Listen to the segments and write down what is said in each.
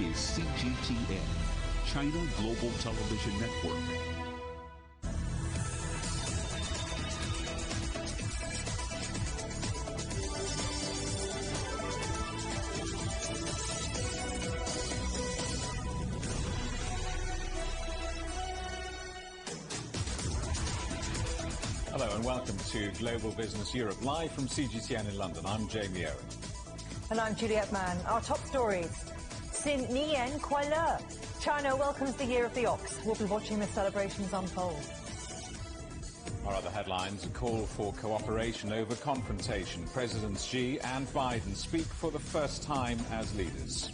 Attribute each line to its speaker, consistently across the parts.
Speaker 1: is CGTN, China Global Television Network.
Speaker 2: Hello and welcome to Global Business Europe, live from CGTN in London. I'm Jamie Owen.
Speaker 3: And I'm Juliette Mann. Our top stories. Xin Nian Kuai Le. China welcomes the Year of the Ox. We'll be watching the celebrations unfold.
Speaker 2: Our other headlines: a call for cooperation over confrontation. Presidents Xi and Biden speak for the first time as leaders.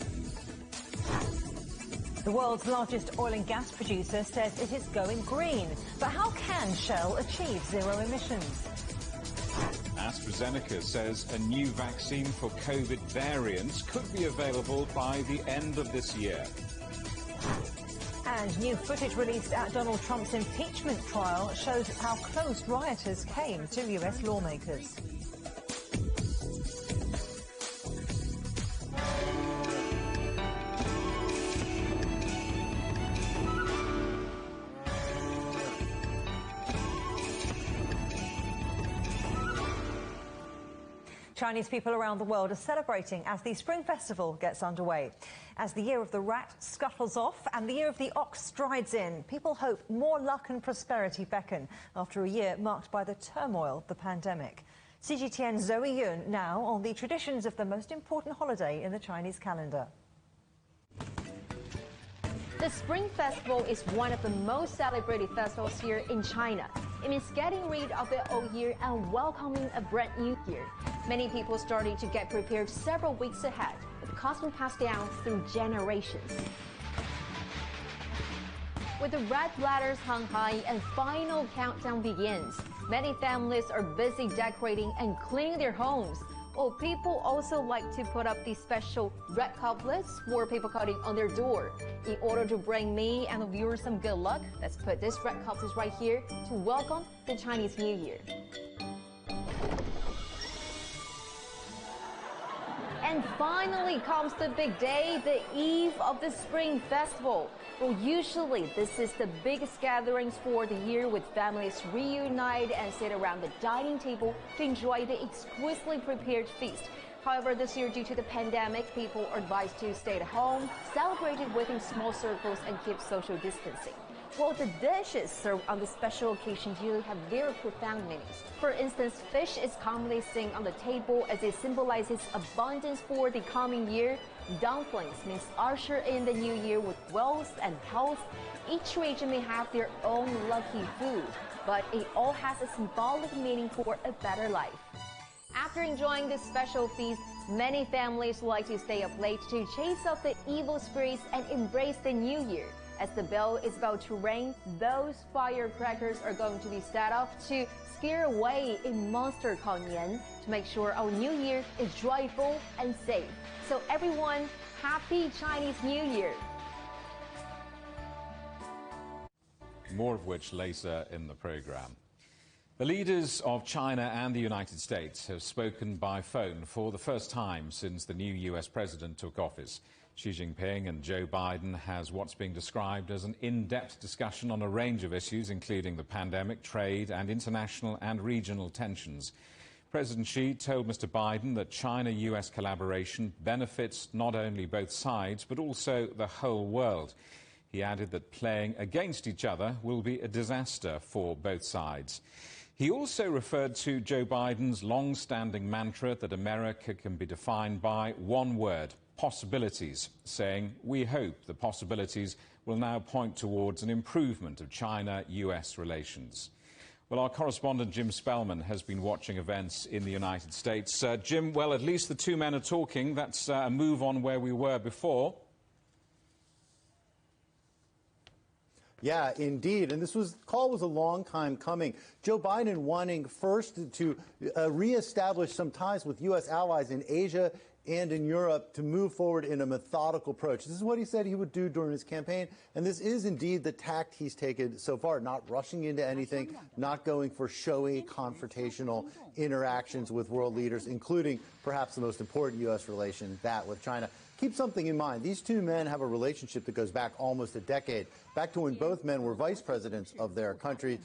Speaker 3: The world's largest oil and gas producer says it is going green. But how can Shell achieve zero emissions?
Speaker 2: AstraZeneca says a new vaccine for COVID variants could be available by the end of this year.
Speaker 3: And new footage released at Donald Trump's impeachment trial shows how close rioters came to US lawmakers. Chinese people around the world are celebrating as the Spring Festival gets underway. As the Year of the Rat scuttles off and the Year of the Ox strides in, people hope more luck and prosperity beckon after a year marked by the turmoil of the pandemic. CGTN's Zoe Yun now on the traditions of the most important holiday in the Chinese calendar.
Speaker 4: The Spring Festival is one of the most celebrated festivals here in China. It means getting rid of the old year and welcoming a brand new year. Many people started to get prepared several weeks ahead, with custom passed down through generations. With the red ladders hung high and final countdown begins, many families are busy decorating and cleaning their homes. Well, people also like to put up these special red couplets for paper cutting on their door. In order to bring me and the viewers some good luck, let's put this red couplets right here to welcome the Chinese New Year. And finally comes the big day, the eve of the Spring Festival. Well, usually this is the biggest gatherings for the year, with families reunite and sit around the dining table to enjoy the exquisitely prepared feast. However, this year, due to the pandemic, people are advised to stay at home, celebrate it within small circles, and keep social distancing. Well, the dishes served on the special occasion usually have very profound meanings. For instance, fish is commonly seen on the table as it symbolizes abundance for the coming year. Dumplings means usher in the new year with wealth and health. Each region may have their own lucky food, but it all has a symbolic meaning for a better life. After enjoying this special feast, many families like to stay up late to chase off the evil spirits and embrace the new year. As the bell is about to ring, those firecrackers are going to be set off to scare away a monster called Nian, to make sure our new year is joyful and safe. So everyone, happy Chinese New Year!
Speaker 2: More of which later in the program. The leaders of China and the United States have spoken by phone for the first time since the new US president took office. Xi Jinping and Joe Biden has what's being described as an in-depth discussion on a range of issues, including the pandemic, trade, and international and regional tensions. President Xi told Mr. Biden that China-US collaboration benefits not only both sides, but also the whole world. He added that playing against each other will be a disaster for both sides. He also referred to Joe Biden's long-standing mantra that America can be defined by one word: possibilities, saying, "We hope the possibilities will now point towards an improvement of China-US relations." Well, our correspondent Jim Spellman has been watching events in the United States. Jim, well, at least the two men are talking. That's a move on where we were before.
Speaker 5: Yeah, indeed. And this call was a long time coming. Joe Biden wanting first to reestablish some ties with U.S. allies in Asia and in Europe to move forward in a methodical approach. This is what he said he would do during his campaign, and this is indeed the tact he's taken so far, not rushing into anything, not going for showy, confrontational interactions with world leaders, including perhaps the most important U.S. relation, that with China. keep something in mind. These two men have a relationship that goes back almost a decade, back to when both men were vice presidents of their country.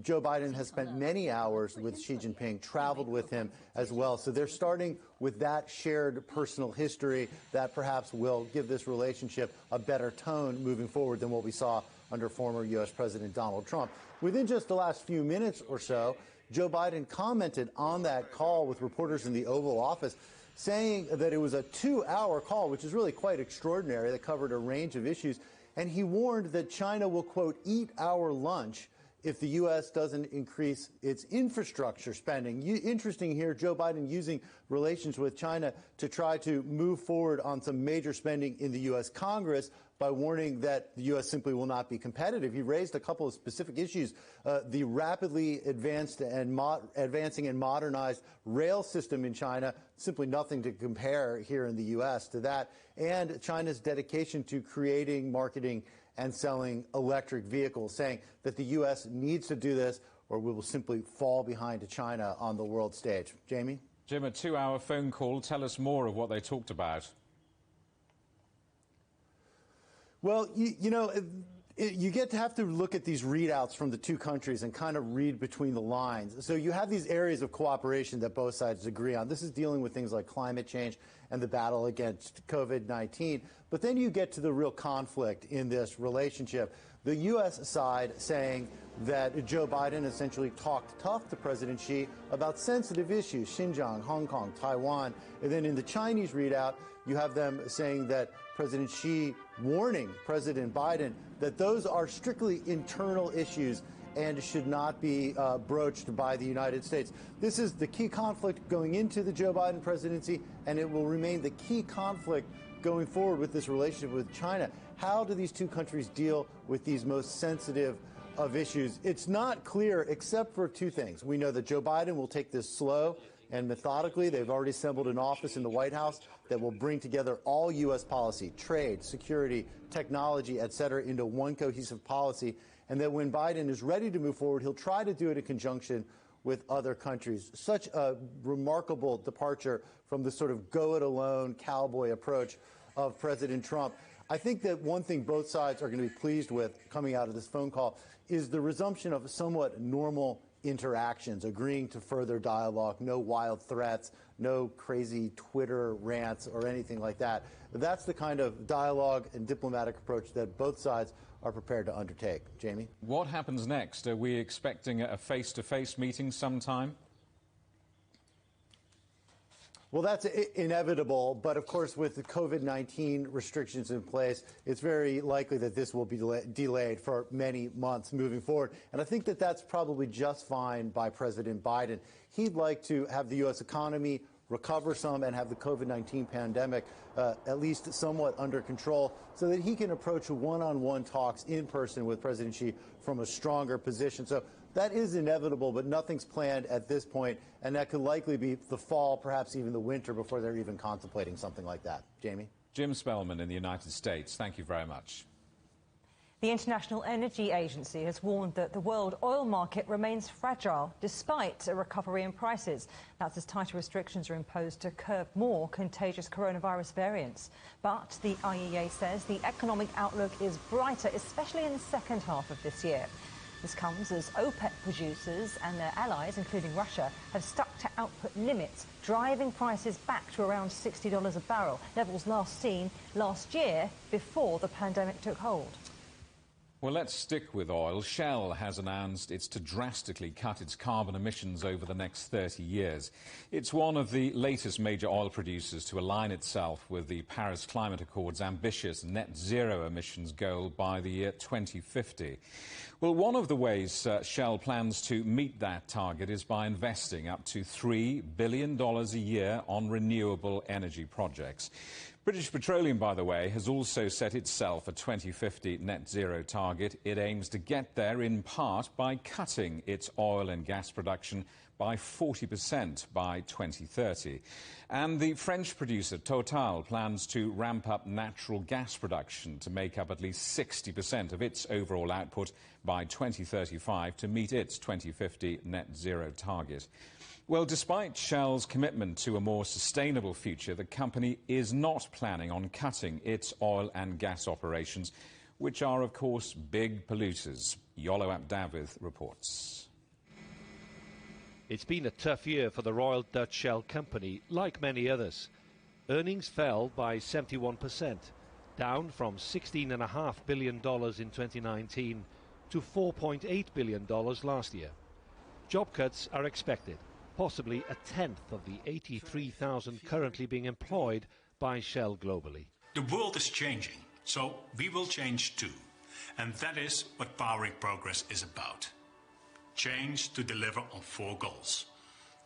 Speaker 5: Joe Biden has spent many hours with Xi Jinping, traveled with him as well. So they're starting with that shared personal history that perhaps will give this relationship a better tone moving forward than what we saw under former U.S. President Donald Trump. Within just the last few minutes or so, Joe Biden commented on that call with reporters in the Oval Office, saying that it was a 2-hour call, which is really quite extraordinary, that covered a range of issues. And he warned that China will, quote, eat our lunch if the U.S. doesn't increase its infrastructure spending. Interesting here, Joe Biden using relations with China to try to move forward on some major spending in the U.S. Congress by warning that the U.S. simply will not be competitive. He raised a couple of specific issues, the rapidly advancing and modernized rail system in China, simply nothing to compare here in the U.S. to that, and China's dedication to creating, marketing, and selling electric vehicles, saying that the U.S. needs to do this or we will simply fall behind China on the world stage. Jamie?
Speaker 2: Jim, a 2-hour phone call. Tell us more of what they talked about.
Speaker 5: Well, you get to have to look at these readouts from the two countries and kind of read between the lines. So you have these areas of cooperation that both sides agree on. This is dealing with things like climate change and the battle against COVID-19. But then you get to the real conflict in this relationship. The U.S. side saying that Joe Biden essentially talked tough to President Xi about sensitive issues, Xinjiang, Hong Kong, Taiwan. And then in the Chinese readout, you have them saying that President Xi warning President Biden that those are strictly internal issues and should not be broached by the United States. This is the key conflict going into the Joe Biden presidency, and it will remain the key conflict going forward with this relationship with China. How do these two countries deal with these most sensitive of issues? It's not clear except for two things. We know that Joe Biden will take this slow and methodically. They've already assembled an office in the White House that will bring together all U.S. policy, trade, security, technology, et cetera, into one cohesive policy. And that when Biden is ready to move forward, he'll try to do it in conjunction with other countries. Such a remarkable departure from the sort of go-it-alone cowboy approach of President Trump. I think that one thing both sides are going to be pleased with coming out of this phone call is the resumption of somewhat normal interactions, agreeing to further dialogue, no wild threats, no crazy Twitter rants or anything like that. That's the kind of dialogue and diplomatic approach that both sides are prepared to undertake. Jamie?
Speaker 2: What happens next? Are we expecting a face-to-face meeting sometime?
Speaker 5: Well, that's inevitable, but of course, with the COVID-19 restrictions in place, it's very likely that this will be delayed for many months moving forward. And I think that that's probably just fine by President Biden. He'd like to have the U.S. economy recover some and have the COVID-19 pandemic at least somewhat under control so that he can approach one-on-one talks in person with President Xi from a stronger position. So that is inevitable, but nothing's planned at this point, and that could likely be the fall, perhaps even the winter, before they're even contemplating something like that. Jamie?
Speaker 2: Jim Spellman in the United States, thank you very much.
Speaker 3: The International Energy Agency has warned that the world oil market remains fragile despite a recovery in prices. That's as tighter restrictions are imposed to curb more contagious coronavirus variants. But the IEA says the economic outlook is brighter, especially in the second half of this year. This comes as OPEC producers and their allies, including Russia, have stuck to output limits, driving prices back to around $60 a barrel, levels last seen last year before the pandemic took hold.
Speaker 2: Well, let's stick with oil. Shell has announced it's to drastically cut its carbon emissions over the next 30 years. It's one of the latest major oil producers to align itself with the Paris Climate Accord's ambitious net zero emissions goal by the year 2050. Well, one of the ways Shell plans to meet that target is by investing up to $3 billion a year on renewable energy projects. British Petroleum, by the way, has also set itself a 2050 net zero target. It aims to get there in part by cutting its oil and gas production by 40% by 2030. And the French producer Total plans to ramp up natural gas production to make up at least 60% of its overall output by 2035 to meet its 2050 net zero target. Well, despite Shell's commitment to a more sustainable future, the company is not planning on cutting its oil and gas operations, which are, of course, big polluters. Yolo Abdavith reports.
Speaker 6: It's been a tough year for the Royal Dutch Shell company, like many others. Earnings fell by 71%, down from $16.5 billion in 2019 to $4.8 billion last year. Job cuts are expected, possibly a tenth of the 83,000 currently being employed by Shell globally.
Speaker 7: The world is changing, so we will change too. And that is what Powering Progress is about. Change to deliver on 4 goals.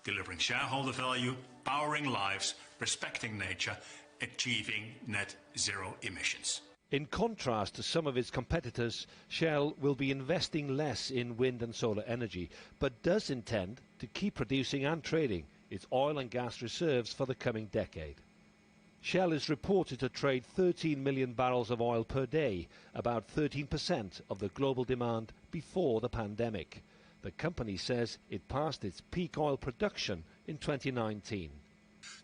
Speaker 7: Delivering shareholder value, powering lives, respecting nature, achieving net zero emissions.
Speaker 6: In contrast to some of its competitors, Shell will be investing less in wind and solar energy, but does intend to keep producing and trading its oil and gas reserves for the coming decade. Shell is reported to trade 13 million barrels of oil per day, about 13% of the global demand before the pandemic. The company says it passed its peak oil production in 2019.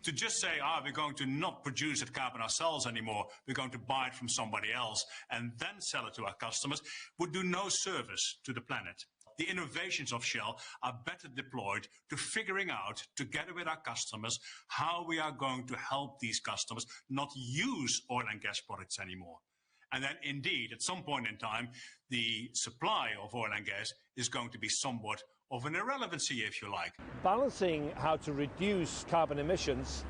Speaker 7: To just say, we're going to not produce that carbon ourselves anymore, we're going to buy it from somebody else and then sell it to our customers, would do no service to the planet. The innovations of Shell are better deployed to figuring out, together with our customers, how we are going to help these customers not use oil and gas products anymore. And then, indeed, at some point in time, the supply of oil and gas is going to be somewhat of an irrelevancy, if you like.
Speaker 6: Balancing how to reduce carbon emissions,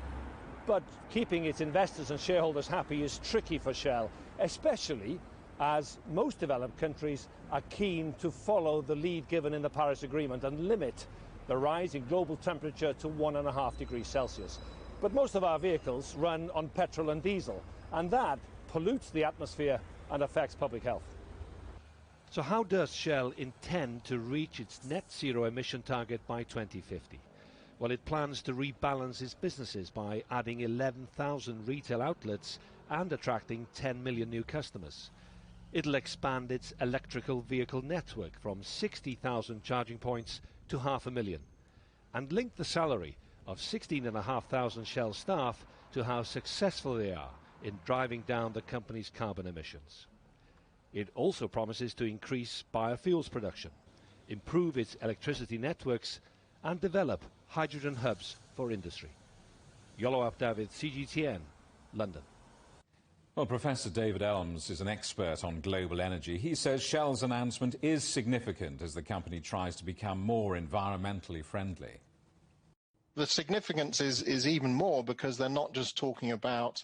Speaker 6: but keeping its investors and shareholders happy is tricky for Shell, especially as most developed countries are keen to follow the lead given in the Paris Agreement and limit the rise in global temperature to 1.5 degrees Celsius. But most of our vehicles run on petrol and diesel, and that pollutes the atmosphere and affects public health. So how does Shell intend to reach its net zero emission target by 2050? Well, it plans to rebalance its businesses by adding 11,000 retail outlets and attracting 10 million new customers. It'll expand its electrical vehicle network from 60,000 charging points to 500,000 and link the salary of 16,500 Shell staff to how successful they are in driving down the company's carbon emissions. It also promises to increase biofuels production, improve its electricity networks and develop hydrogen hubs for industry. Yolo Abdavith, CGTN, London.
Speaker 2: Well, Professor David Elms is an expert on global energy. He says Shell's announcement is significant as the company tries to become more environmentally friendly.
Speaker 8: The significance is even more because they're not just talking about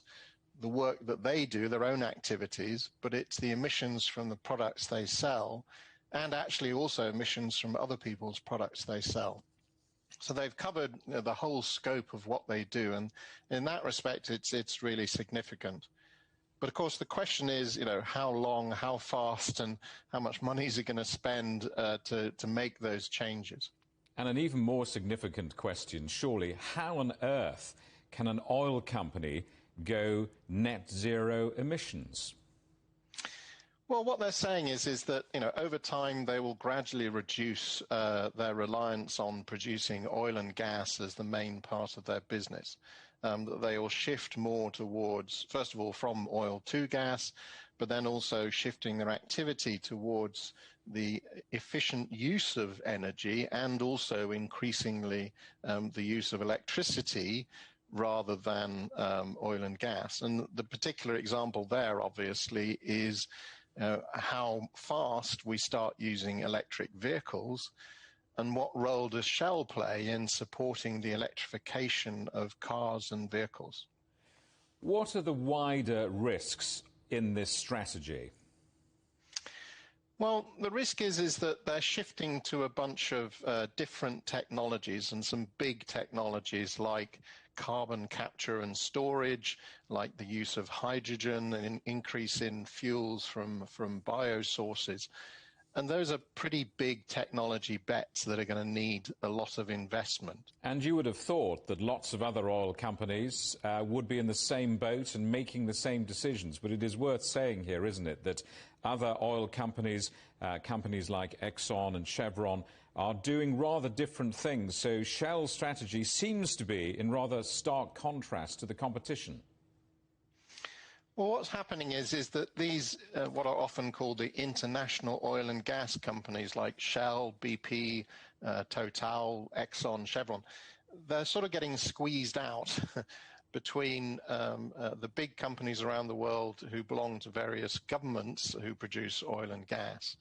Speaker 8: the work that they do, their own activities, but it's the emissions from the products they sell and actually also emissions from other people's products they sell. So they've covered the whole scope of what they do, and in that respect it's really significant. But of course the question is, how long, how fast and how much money is it going to spend to make those changes?
Speaker 2: And an even more significant question, surely, how on earth can an oil company go net zero emissions?
Speaker 8: Well, what they're saying is that, over time they will gradually reduce their reliance on producing oil and gas as the main part of their business. That they will shift more towards, first of all, from oil to gas, but then also shifting their activity towards the efficient use of energy and also increasingly the use of electricity rather than oil and gas. And the particular example there, obviously, is how fast we start using electric vehicles and what role does Shell play in supporting the electrification of cars and vehicles.
Speaker 2: What are the wider risks in this strategy?
Speaker 8: Well, the risk is that they're shifting to a bunch of different technologies and some big technologies like carbon capture and storage, like the use of hydrogen and an increase in fuels from biosources. And those are pretty big technology bets that are going to need a lot of investment.
Speaker 2: And you would have thought that lots of other oil companies would be in the same boat and making the same decisions. But it is worth saying here, isn't it, that other oil companies, companies like Exxon and Chevron, are doing rather different things. So Shell's strategy seems to be in rather stark contrast to the competition.
Speaker 8: Well, what's happening is that these, what are often called the international oil and gas companies like Shell, BP, Total, Exxon, Chevron, they're sort of getting squeezed out between the big companies around the world who belong to various governments who produce oil and gas.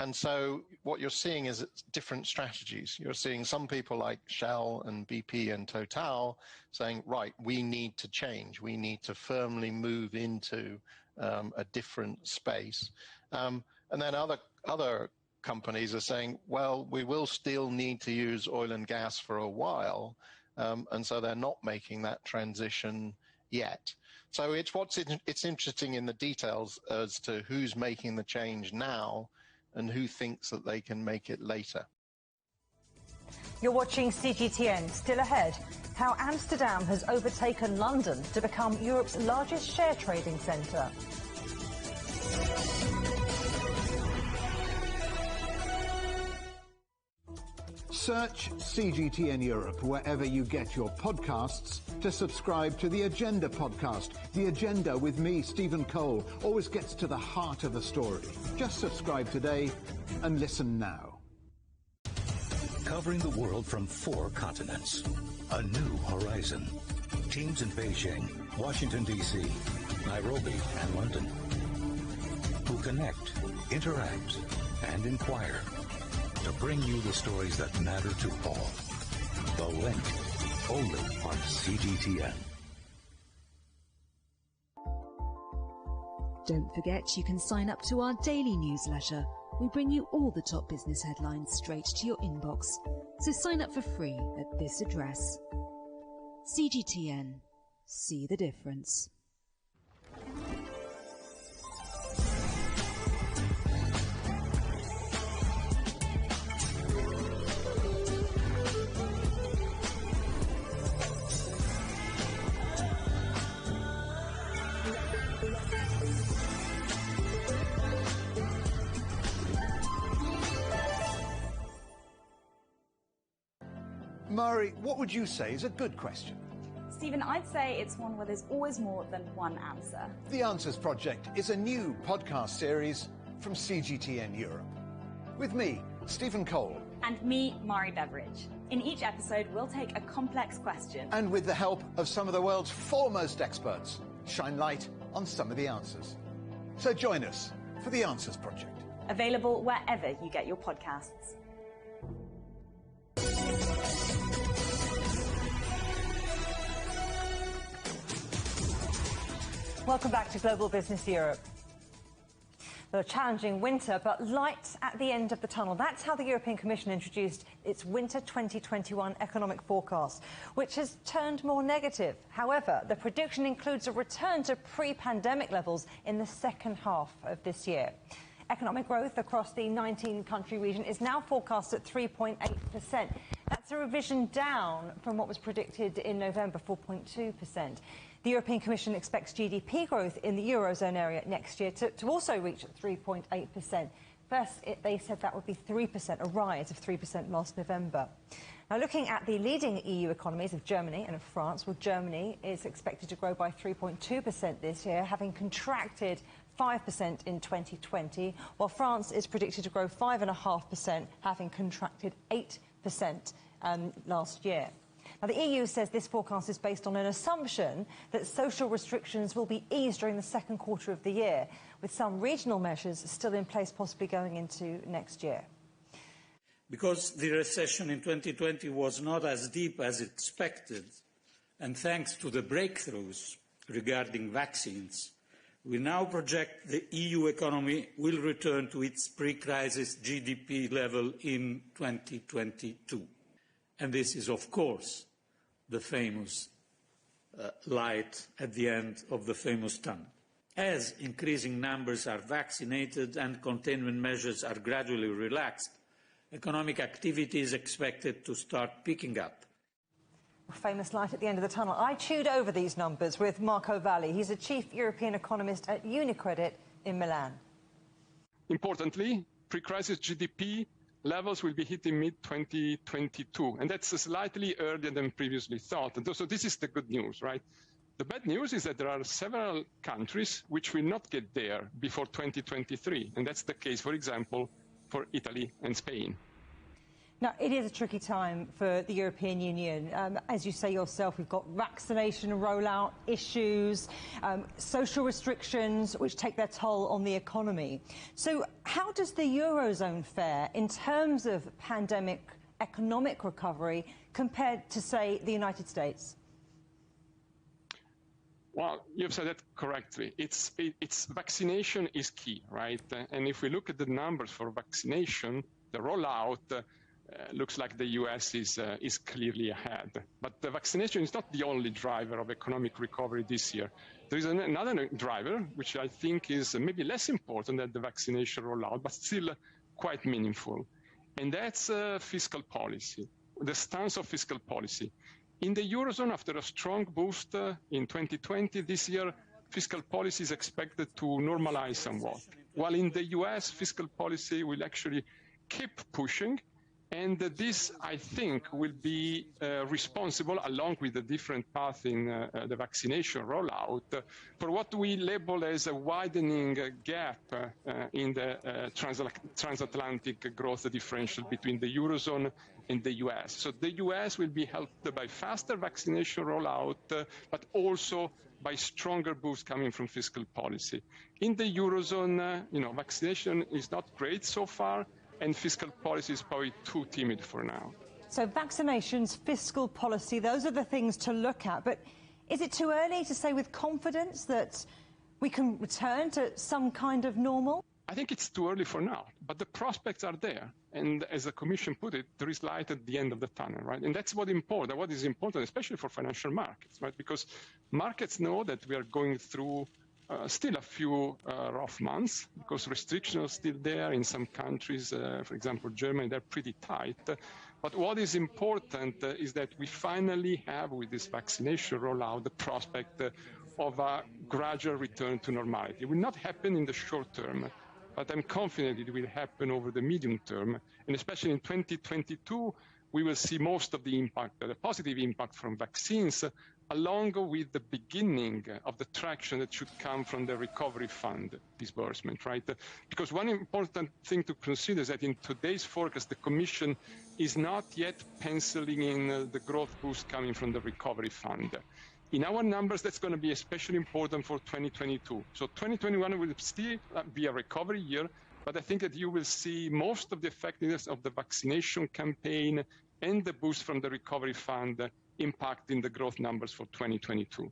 Speaker 8: And so what you're seeing is different strategies. You're seeing some people like Shell and BP and Total saying, right, we need to change. We need to firmly move into a different space. And then other companies are saying, well, we will still need to use oil and gas for a while. And so they're not making that transition yet. So it's interesting in the details as to who's making the change now and who thinks that they can make it later.
Speaker 3: You're watching CGTN. Still ahead, how Amsterdam has overtaken London to become Europe's largest share trading centre.
Speaker 9: Search CGTN Europe wherever you get your podcasts to subscribe to The Agenda podcast. The Agenda with me, Stephen Cole, always gets to the heart of a story. Just subscribe today and listen now.
Speaker 10: Covering the world from 4 continents. A new horizon. Teams in Beijing, Washington, D.C., Nairobi, and London. Who connect, interact, and inquire to bring you the stories that matter to all. The Link, only on CGTN.
Speaker 11: Don't forget you can sign up to our daily newsletter. We bring you all the top business headlines straight to your inbox. So sign up for free at this address. CGTN. See the difference.
Speaker 9: Mari, what would you say is a good question?
Speaker 12: Stephen, I'd say it's one where there's always more than one answer.
Speaker 9: The Answers Project is a new podcast series from CGTN Europe. With me, Stephen Cole.
Speaker 12: And me, Mari Beveridge. In each episode, we'll take a complex question.
Speaker 9: And with the help of some of the world's foremost experts, shine light on some of the answers. So join us for The Answers Project.
Speaker 12: Available wherever you get your podcasts.
Speaker 3: Welcome back to Global Business Europe. A challenging winter, but light at the end of the tunnel. That's how the European Commission introduced its winter 2021 economic forecast, which has turned more negative. However, the prediction includes a return to pre-pandemic levels in the second half of this year. Economic growth across the 19-country region is now forecast at 3.8%. That's a revision down from what was predicted in November, 4.2%. The European Commission expects GDP growth in the Eurozone area next year to also reach 3.8%. First, they said that would be 3%, a rise of 3% last November. Now, looking at the leading EU economies of Germany and of France, well, Germany is expected to grow by 3.2% this year, having contracted 5% in 2020, while France is predicted to grow 5.5%, having contracted 8% last year. Now, the EU says this forecast is based on an assumption that social restrictions will be eased during the second quarter of the year, with some regional measures still in place, possibly going into next year.
Speaker 13: Because the recession in 2020 was not as deep as expected, and thanks to the breakthroughs regarding vaccines, we now project the EU economy will return to its pre-crisis GDP level in 2022. And this is, of course, the famous light at the end of the famous tunnel. As increasing numbers are vaccinated and containment measures are gradually relaxed, economic activity is expected to start picking up.
Speaker 3: Famous light at the end of the tunnel. I chewed over these numbers with Marco Valli. He's a chief European economist at UniCredit in Milan.
Speaker 14: Importantly, pre-crisis GDP levels will be hit in mid-2022, and that's slightly earlier than previously thought. And so this is the good news, right? The bad news is that there are several countries which will not get there before 2023, and that's the case, for example, for Italy and Spain.
Speaker 3: Now, it is a tricky time for the European Union. As you say yourself, we've got vaccination rollout issues, social restrictions which take their toll on the economy. So how does the Eurozone fare in terms of pandemic economic recovery compared to, say, the United States?
Speaker 14: Well, you've said that correctly. It's vaccination is key, right? And if we look at the numbers for vaccination, the rollout looks like the US is clearly ahead. But the vaccination is not the only driver of economic recovery this year. There is another driver, which I think is maybe less important than the vaccination rollout, but still quite meaningful. And that's fiscal policy, the stance of fiscal policy. In the Eurozone, after a strong boost in 2020, this year, fiscal policy is expected to normalize somewhat. While in the US, fiscal policy will actually keep pushing. And this, I think, will be responsible, along with the different path in the vaccination rollout, for what we label as a widening gap in the transatlantic growth differential between the Eurozone and the US. So the US will be helped by faster vaccination rollout, but also by stronger boost coming from fiscal policy. In the Eurozone, vaccination is not great so far, and fiscal policy is probably too timid for now.
Speaker 3: So vaccinations, fiscal policy, those are the things to look at. But is it too early to say with confidence that we can return to some kind of normal?
Speaker 14: I think it's too early for now, but the prospects are there. And as the Commission put it, there is light at the end of the tunnel, right? And that's what is important, especially for financial markets, right? Because markets know that we are going through still a few rough months, because restrictions are still there in some countries. For example, Germany, they're pretty tight. But what is important is that we finally have, with this vaccination rollout, the prospect of a gradual return to normality. It will not happen in the short term, but I'm confident it will happen over the medium term. And especially in 2022, we will see most of the impact, the positive impact from vaccines, along with the beginning of the traction that should come from the recovery fund disbursement, right? Because one important thing to consider is that in today's forecast, the Commission is not yet penciling in the growth boost coming from the recovery fund. In our numbers, that's going to be especially important for 2022. So 2021 will still be a recovery year, but I think that you will see most of the effectiveness of the vaccination campaign and the boost from the recovery fund impacting the growth numbers for 2022.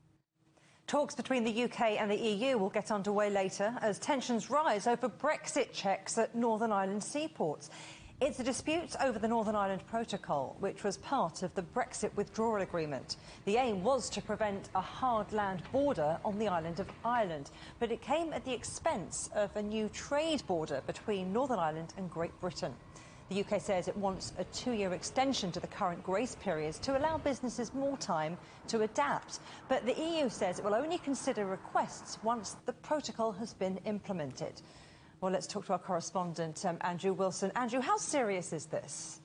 Speaker 3: Talks between the UK and the EU will get underway later as tensions rise over Brexit checks at Northern Ireland seaports. It's a dispute over the Northern Ireland Protocol, which was part of the Brexit withdrawal agreement. The aim was to prevent a hard land border on the island of Ireland, but it came at the expense of a new trade border between Northern Ireland and Great Britain. The UK says it wants a 2-year extension to the current grace periods to allow businesses more time to adapt. But the EU says it will only consider requests once the protocol has been implemented. Well, let's talk to our correspondent, Andrew Wilson. Andrew, how serious is this?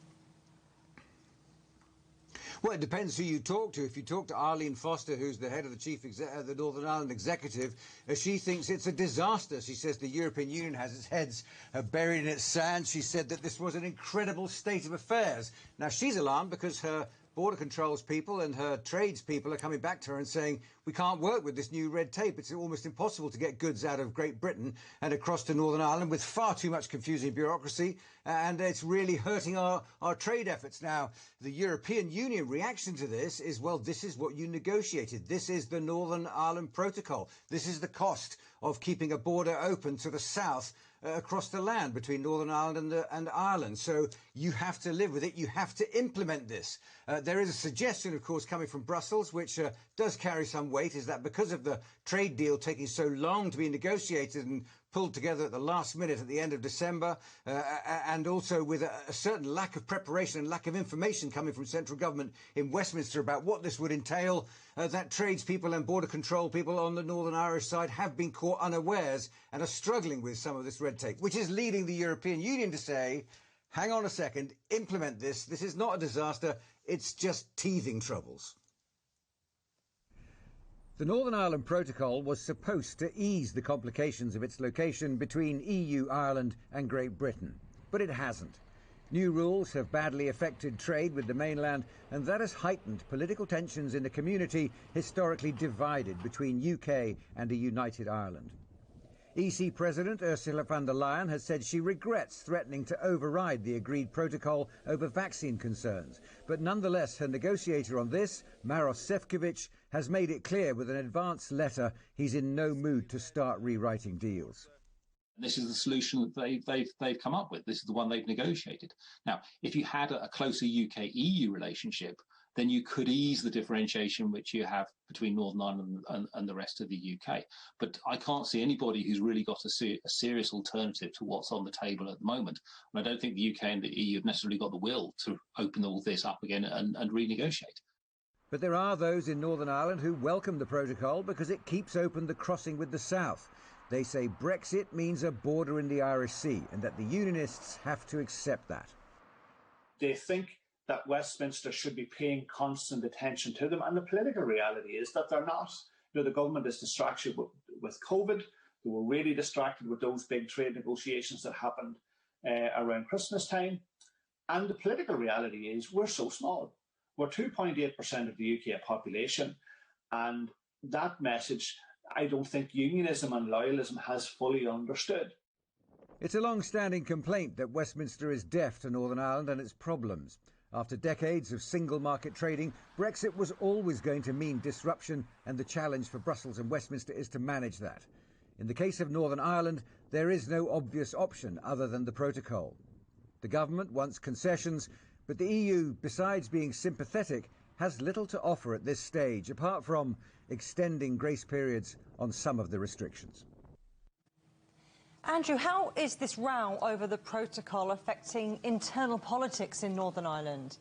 Speaker 15: Well, it depends who you talk to. If you talk to Arlene Foster, who's the head of the Northern Ireland Executive, she thinks it's a disaster. She says the European Union has its heads buried in its sand. She said that this was an incredible state of affairs. Now, she's alarmed because her border controls people and her trades people are coming back to her and saying, we can't work with this new red tape. It's almost impossible to get goods out of Great Britain and across to Northern Ireland with far too much confusing bureaucracy, and it's really hurting our trade efforts. Now, the European Union reaction to this is, well, this is what you negotiated. This is the Northern Ireland Protocol. This is the cost of keeping a border open to the south across the land between Northern Ireland and Ireland. So you have to live with it. You have to implement this. There is a suggestion, of course, coming from Brussels, which does carry some weight, is that because of the trade deal taking so long to be negotiated and pulled together at the last minute at the end of December, and also with a certain lack of preparation and lack of information coming from central government in Westminster about what this would entail, that tradespeople and border control people on the Northern Irish side have been caught unawares and are struggling with some of this red tape, which is leading the European Union to say, hang on a second, implement this. This is not a disaster. It's just teething troubles. The Northern Ireland Protocol was supposed to ease the complications of its location between EU, Ireland and Great Britain, but it hasn't. New rules have badly affected trade with the mainland, and that has heightened political tensions in a community historically divided between UK and a united Ireland. EC President Ursula von der Leyen has said she regrets threatening to override the agreed protocol over vaccine concerns. But nonetheless, her negotiator on this, Maros Sefcovic, has made it clear with an advance letter he's in no mood to start rewriting deals.
Speaker 16: This is the solution that they've come up with. This is the one they've negotiated. Now, if you had a closer UK-EU relationship, then you could ease the differentiation which you have between Northern Ireland and the rest of the UK. But I can't see anybody who's really got a serious alternative to what's on the table at the moment. And I don't think the UK and the EU have necessarily got the will to open all this up again and renegotiate.
Speaker 15: But there are those in Northern Ireland who welcome the protocol because it keeps open the crossing with the south. They say Brexit means a border in the Irish Sea and that the Unionists have to accept that.
Speaker 17: They think that Westminster should be paying constant attention to them. And the political reality is that they're not. You know, the government is distracted with COVID. They were really distracted with those big trade negotiations that happened around Christmas time. And the political reality is we're so small. We're 2.8% of the UK population. And that message, I don't think unionism and loyalism has fully understood.
Speaker 15: It's a long-standing complaint that Westminster is deaf to Northern Ireland and its problems. After decades of single-market trading, Brexit was always going to mean disruption, and the challenge for Brussels and Westminster is to manage that. In the case of Northern Ireland, there is no obvious option other than the protocol. The government wants concessions, but the EU, besides being sympathetic, has little to offer at this stage, apart from extending grace periods on some of the restrictions.
Speaker 3: Andrew, how is this row over the protocol affecting internal politics in Northern Ireland?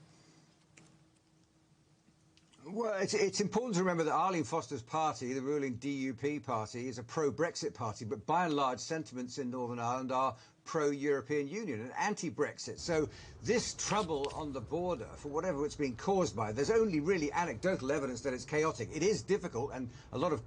Speaker 15: Well, it's important to remember that Arlene Foster's party, the ruling DUP party, is a pro-Brexit party, but by and large sentiments in Northern Ireland are pro-European Union and anti-Brexit. So this trouble on the border, for whatever it's being caused by, there's only really anecdotal evidence that it's chaotic. It is difficult, and a lot of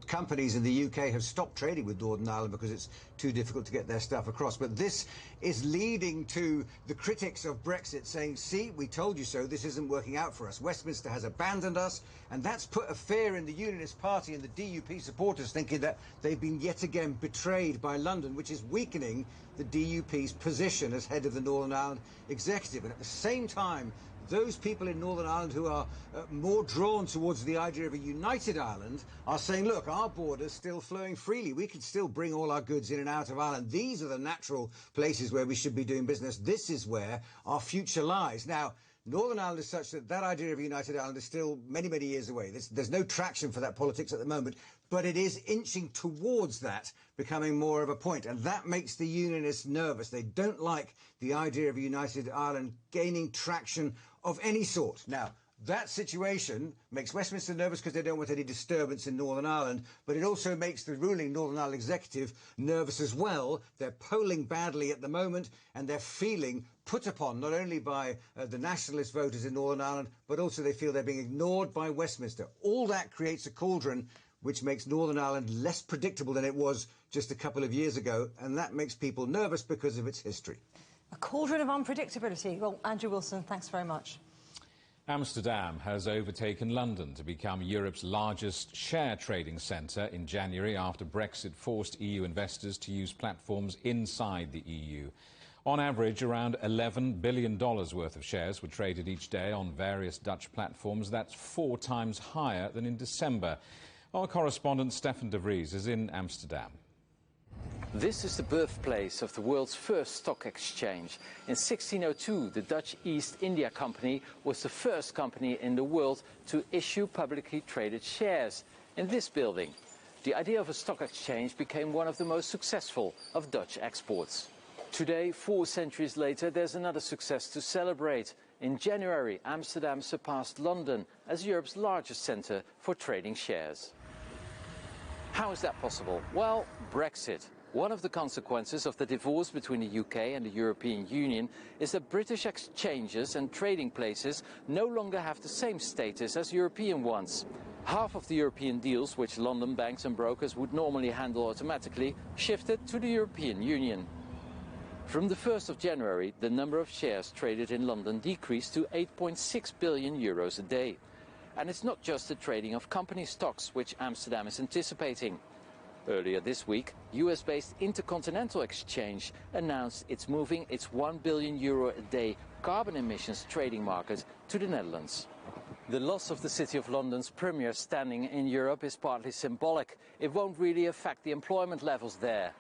Speaker 15: companies in the UK have stopped trading with Northern Ireland because it's too difficult to get their stuff across. But this is leading to the critics of Brexit saying, see, we told you so, this isn't working out for us. Westminster has abandoned us, and that's put a fear in the Unionist Party and the DUP supporters, thinking that they've been yet again betrayed by London, which is weakening the DUP's position as head of the Northern Ireland executive. And at the same time, those people in Northern Ireland who are more drawn towards the idea of a united Ireland are saying, look, our border's still flowing freely. We can still bring all our goods in and out of Ireland. These are the natural places where we should be doing business. This is where our future lies. Now, Northern Ireland is such that that idea of a united Ireland is still many, many years away. There's no traction for that politics at the moment, but it is inching towards that becoming more of a point. And that makes the Unionists nervous. They don't like the idea of a united Ireland gaining traction of any sort. Now, that situation makes Westminster nervous because they don't want any disturbance in Northern Ireland, but it also makes the ruling Northern Ireland executive nervous as well. They're polling badly at the moment, and they're feeling put upon not only by the nationalist voters in Northern Ireland, but also they feel they're being ignored by Westminster. All that creates a cauldron which makes Northern Ireland less predictable than it was just a couple of years ago, and that makes people nervous because of its history.
Speaker 3: A cauldron of unpredictability. Well, Andrew Wilson, thanks very much.
Speaker 2: Amsterdam has overtaken London to become Europe's largest share trading centre in January after Brexit forced EU investors to use platforms inside the EU. On average, around $11 billion worth of shares were traded each day on various Dutch platforms. That's 4 times higher than in December. Our correspondent Stefan de Vries is in Amsterdam.
Speaker 18: This is the birthplace of the world's first stock exchange. In 1602, the Dutch East India Company was the first company in the world to issue publicly traded shares in this building. The idea of a stock exchange became one of the most successful of Dutch exports. Today, 4 centuries later, there's another success to celebrate. In January, Amsterdam surpassed London as Europe's largest centre for trading shares. How is that possible? Well, Brexit. One of the consequences of the divorce between the UK and the European Union is that British exchanges and trading places no longer have the same status as European ones. Half of the European deals, which London banks and brokers would normally handle automatically, shifted to the European Union. From the 1st of January, the number of shares traded in London decreased to 8.6 billion euros a day. And it's not just the trading of company stocks which Amsterdam is anticipating. Earlier this week, US-based Intercontinental Exchange announced it's moving its €1 billion a day carbon emissions trading market to the Netherlands. The loss of the City of London's premier standing in Europe is partly symbolic. It won't really affect the employment levels there.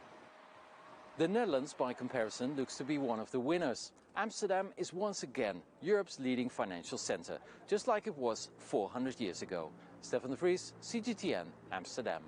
Speaker 18: The Netherlands, by comparison, looks to be one of the winners. Amsterdam is once again Europe's leading financial centre, just like it was 400 years ago. Stefan de Vries, CGTN, Amsterdam.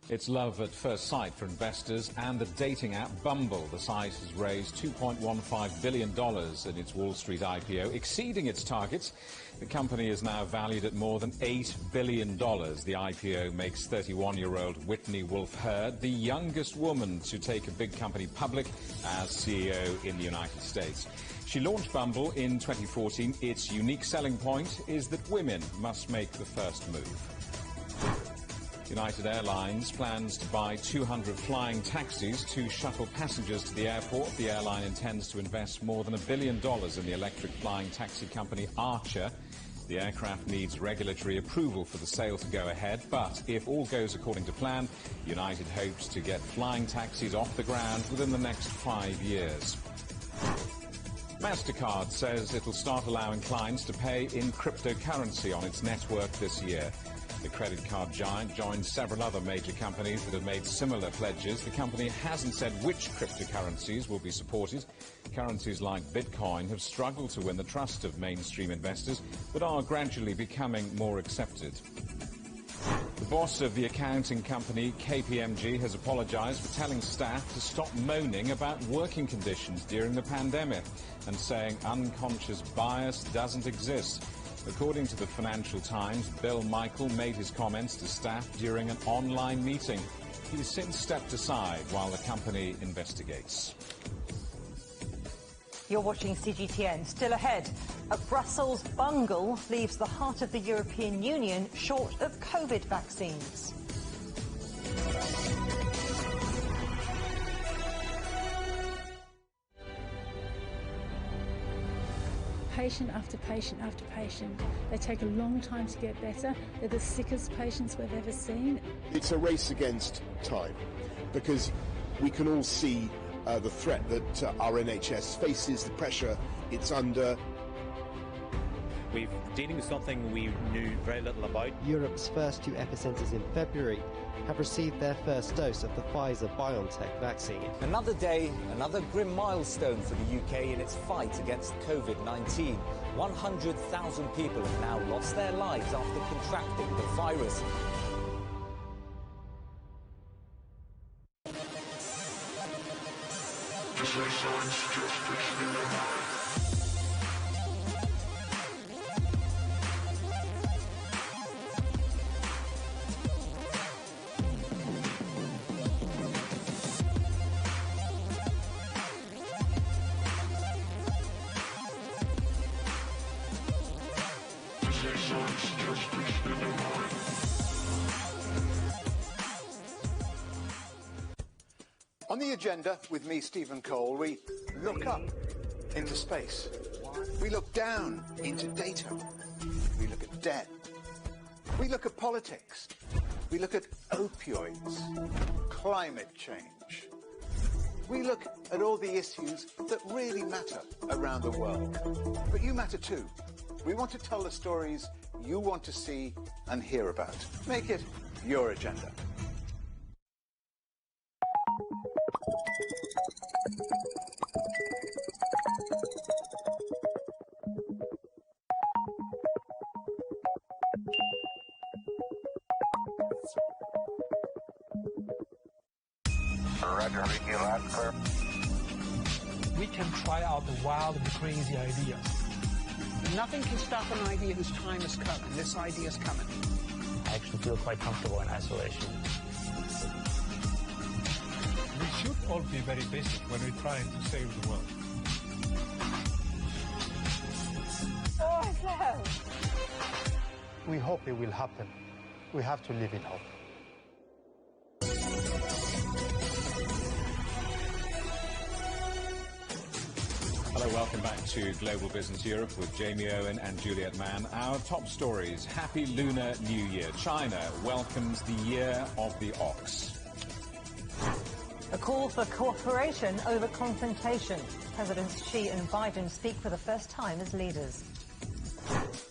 Speaker 2: It's love at first sight for investors and the dating app Bumble. The site has raised $2.15 billion in its Wall Street IPO, exceeding its targets. The company is now valued at more than $8 billion. The IPO makes 31-year-old Whitney Wolfe Herd the youngest woman to take a big company public as CEO in the United States. She launched Bumble in 2014. Its unique selling point is that women must make the first move. United Airlines plans to buy 200 flying taxis to shuttle passengers to the airport. The airline intends to invest more than $1 billion in the electric flying taxi company Archer. The aircraft needs regulatory approval for the sale to go ahead, but if all goes according to plan, United hopes to get flying taxis off the ground within the next 5 years. MasterCard says it'll start allowing clients to pay in cryptocurrency on its network this year. The credit card giant joins several other major companies that have made similar pledges. The company hasn't said which cryptocurrencies will be supported. Currencies like Bitcoin have struggled to win the trust of mainstream investors, but are gradually becoming more accepted. The boss of the accounting company KPMG has apologized for telling staff to stop moaning about working conditions during the pandemic and saying unconscious bias doesn't exist. According to the Financial Times, Bill Michael made his comments to staff during an online meeting. He has since stepped aside while the company investigates.
Speaker 3: You're watching CGTN. Still ahead, a Brussels bungle leaves the heart of the European Union short of COVID vaccines.
Speaker 19: Patient after patient after patient. They take a long time to get better. They're the sickest patients we've ever seen.
Speaker 20: It's a race against time because we can all see the threat that our NHS faces, the pressure it's under.
Speaker 21: We're dealing with something we knew very little about.
Speaker 22: Europe's first 2 epicenters in February have received their first dose of the Pfizer-BioNTech vaccine.
Speaker 23: Another day, another grim milestone for the UK in its fight against COVID-19. 100,000 people have now lost their lives after contracting the virus.
Speaker 9: On the agenda with me, Stephen Cole, we look up into space. We look down into data. We look at debt. We look at politics. We look at opioids, climate change. We look at all the issues that really matter around the world. But you matter too. We want to tell the stories you want to see and hear about. Make it your agenda.
Speaker 1: We can try out the wild and crazy ideas. Nothing can stop an idea whose time has come, and this idea is coming.
Speaker 4: I actually feel quite comfortable in isolation.
Speaker 1: We should all be very busy when we're trying to save the world.
Speaker 5: Oh, no.
Speaker 1: We hope it will happen. We have to live in hope.
Speaker 2: Hello, welcome back to Global Business Europe with Jamie Owen and Juliet Mann. Our top stories. Happy Lunar New Year. China welcomes the Year of the Ox.
Speaker 3: A call for cooperation over confrontation. Presidents Xi and Biden speak for the first time as leaders.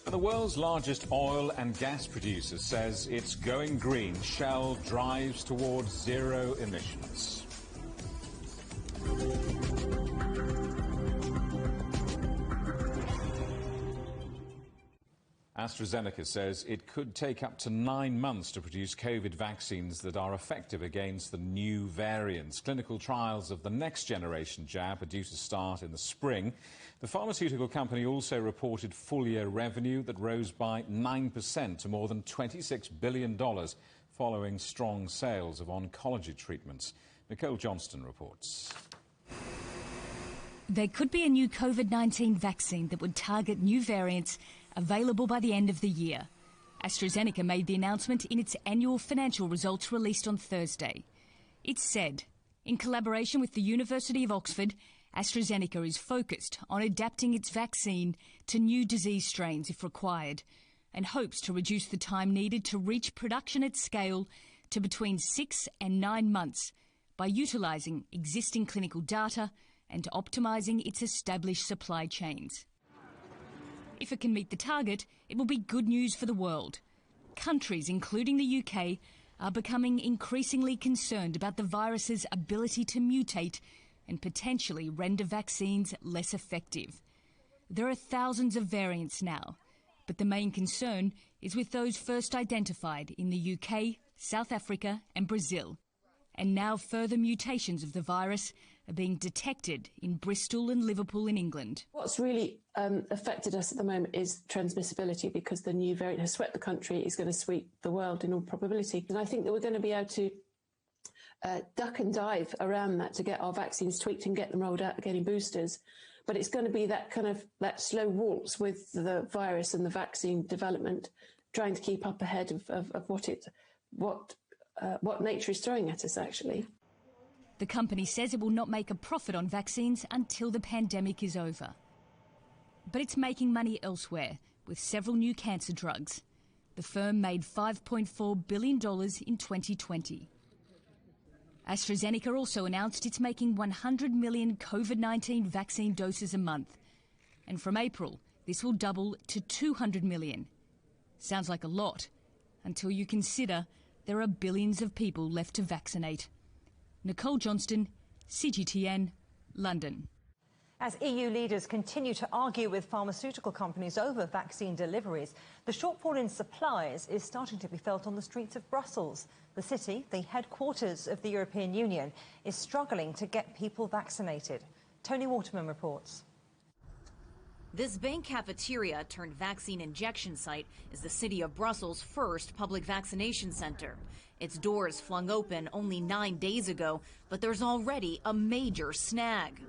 Speaker 2: The world's largest oil and gas producer says it's going green. Shell drives towards zero emissions. AstraZeneca says it could take up to 9 months to produce COVID vaccines that are effective against the new variants. Clinical trials of the next generation jab are due to start in the spring. The pharmaceutical company also reported full-year revenue that rose by 9% to more than $26 billion, following strong sales of oncology treatments. Nicole Johnston reports.
Speaker 24: There could be a new COVID-19 vaccine that would target new variants available by the end of the year. AstraZeneca made the announcement in its annual financial results released on Thursday. It said, in collaboration with the University of Oxford, AstraZeneca is focused on adapting its vaccine to new disease strains if required, and hopes to reduce the time needed to reach production at scale to between 6 and 9 months by utilising existing clinical data and optimising its established supply chains. If it can meet the target, it will be good news for the world. Countries, including the UK, are becoming increasingly concerned about the virus's ability to mutate and potentially render vaccines less effective. There are thousands of variants now, but the main concern is with those first identified in the UK, South Africa and Brazil. And now further mutations of the virus are being detected in Bristol and Liverpool in England.
Speaker 25: What's really affected us at the moment is transmissibility, because the new variant has swept the country, is going to sweep the world in all probability. And I think that we're going to be able to duck and dive around that to get our vaccines tweaked and get them rolled out, getting boosters. But it's going to be that slow waltz with the virus and the vaccine development, trying to keep up ahead of what nature is throwing at us, actually.
Speaker 24: The company says it will not make a profit on vaccines until the pandemic is over. But it's making money elsewhere, with several new cancer drugs. The firm made $5.4 billion in 2020. AstraZeneca also announced it's making 100 million COVID-19 vaccine doses a month. And from April, this will double to 200 million. Sounds like a lot, until you consider there are billions of people left to vaccinate. Nicole Johnston, CGTN, London.
Speaker 3: As EU leaders continue to argue with pharmaceutical companies over vaccine deliveries, the shortfall in supplies is starting to be felt on the streets of Brussels. The city, the headquarters of the European Union, is struggling to get people vaccinated. Tony Waterman reports.
Speaker 26: This bank cafeteria turned vaccine injection site is the city of Brussels' first public vaccination center. Its doors flung open only 9 days ago, but there's already a major snag.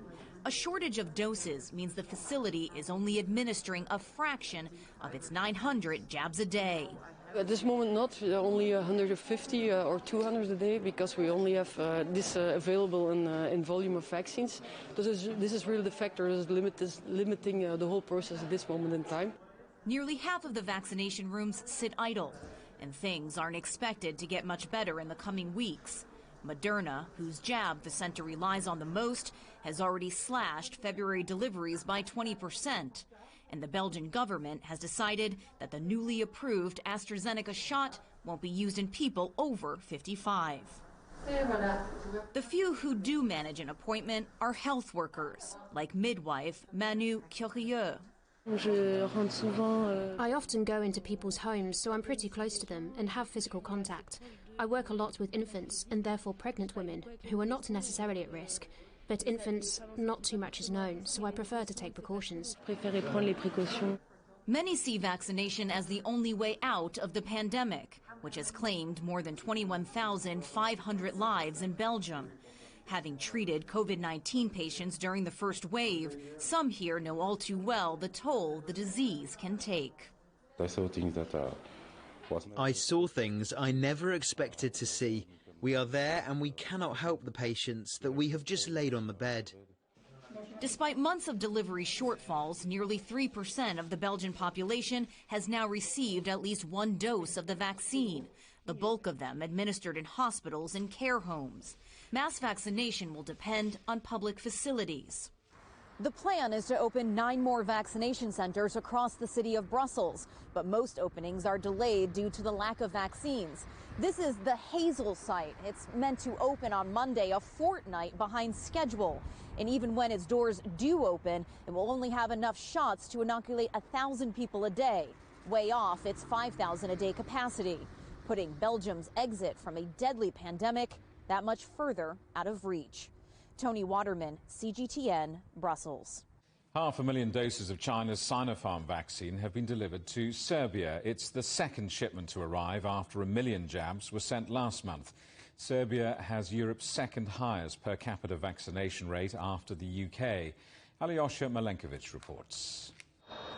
Speaker 26: A shortage of doses means the facility is only administering a fraction of its 900 jabs a day.
Speaker 27: At this moment not, only 150 or 200 a day, because we only have this available in volume of vaccines. This is really the factor that is limiting the whole process at this moment in time.
Speaker 26: Nearly half of the vaccination rooms sit idle, and things aren't expected to get much better in the coming weeks. Moderna, whose jab the center relies on the most, has already slashed February deliveries by 20%. And the Belgian government has decided that the newly approved AstraZeneca shot won't be used in people over 55. The few who do manage an appointment are health workers, like midwife Manu Curieux.
Speaker 6: I often go into people's homes, so I'm pretty close to them and have physical contact. I work a lot with infants and therefore pregnant women, who are not necessarily at risk. But infants, not too much is known, so I prefer to take precautions.
Speaker 26: Many see vaccination as the only way out of the pandemic, which has claimed more than 21,500 lives in Belgium. Having treated COVID-19 patients during the first wave, some here know all too well the toll the disease can take.
Speaker 7: I saw things I never expected to see. We are there and we cannot help the patients that we have just laid on the bed.
Speaker 26: Despite months of delivery shortfalls, nearly 3% of the Belgian population has now received at least one dose of the vaccine, the bulk of them administered in hospitals and care homes. Mass vaccination will depend on public facilities. The plan is to open 9 more vaccination centers across the city of Brussels, but most openings are delayed due to the lack of vaccines. This is the Hazel site. It's meant to open on Monday, a fortnight behind schedule. And even when its doors do open, it will only have enough shots to inoculate 1,000 people a day, way off its 5,000 a day capacity, putting Belgium's exit from a deadly pandemic that much further out of reach. Tony Waterman, CGTN, Brussels.
Speaker 2: 500,000 doses of China's Sinopharm vaccine have been delivered to Serbia. It's the second shipment to arrive after 1 million jabs were sent last month. Serbia has Europe's second highest per capita vaccination rate after the UK. Alyosha Malenkovic reports.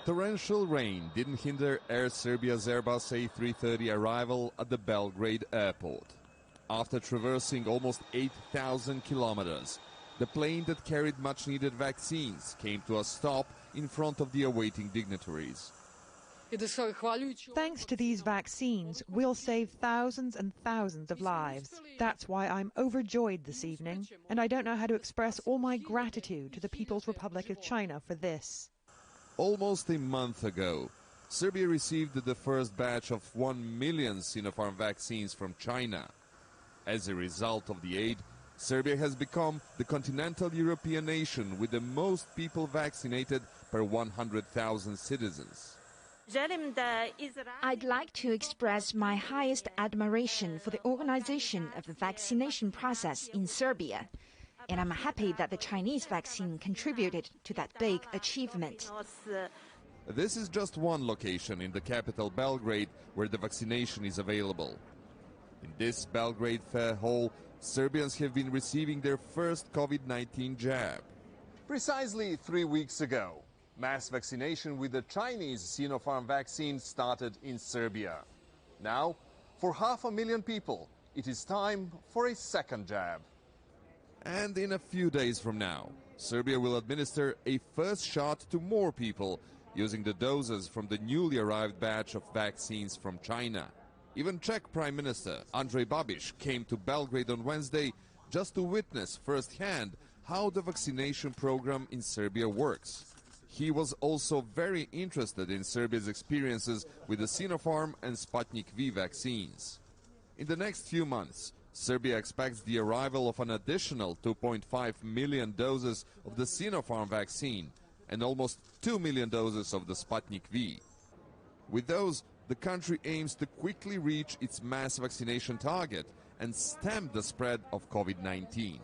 Speaker 8: Torrential rain didn't hinder Air Serbia's Airbus A330 arrival at the Belgrade airport. After traversing almost 8,000 kilometers, the plane that carried much-needed vaccines came to a stop in front of the awaiting dignitaries.
Speaker 10: Thanks to these vaccines, we'll save thousands and thousands of lives. That's why I'm overjoyed this evening, and I don't know how to express all my gratitude to the People's Republic of China for this.
Speaker 8: Almost a month ago, Serbia received the first batch of 1 million Sinopharm vaccines from China. As a result of the aid, Serbia has become the continental European nation with the most people vaccinated per 100,000 citizens.
Speaker 11: I'd like to express my highest admiration for the organization of the vaccination process in Serbia. And I'm happy that the Chinese vaccine contributed to that big achievement.
Speaker 8: This is just one location in the capital Belgrade where the vaccination is available. In this Belgrade Fair Hall, Serbians have been receiving their first COVID-19 jab.
Speaker 12: Precisely 3 weeks ago, mass vaccination with the Chinese Sinopharm vaccine started in Serbia. Now, for 500,000 people, it is time for a second jab.
Speaker 8: And in a few days from now, Serbia will administer a first shot to more people using the doses from the newly arrived batch of vaccines from China. Even Czech Prime Minister Andrej Babiš came to Belgrade on Wednesday just to witness firsthand how the vaccination program in Serbia works. He was also very interested in Serbia's experiences with the Sinopharm and Sputnik V vaccines. In the next few months, Serbia expects the arrival of an additional 2.5 million doses of the Sinopharm vaccine and almost 2 million doses of the Sputnik V. With those, the country aims to quickly reach its mass vaccination target and stem the spread of COVID-19.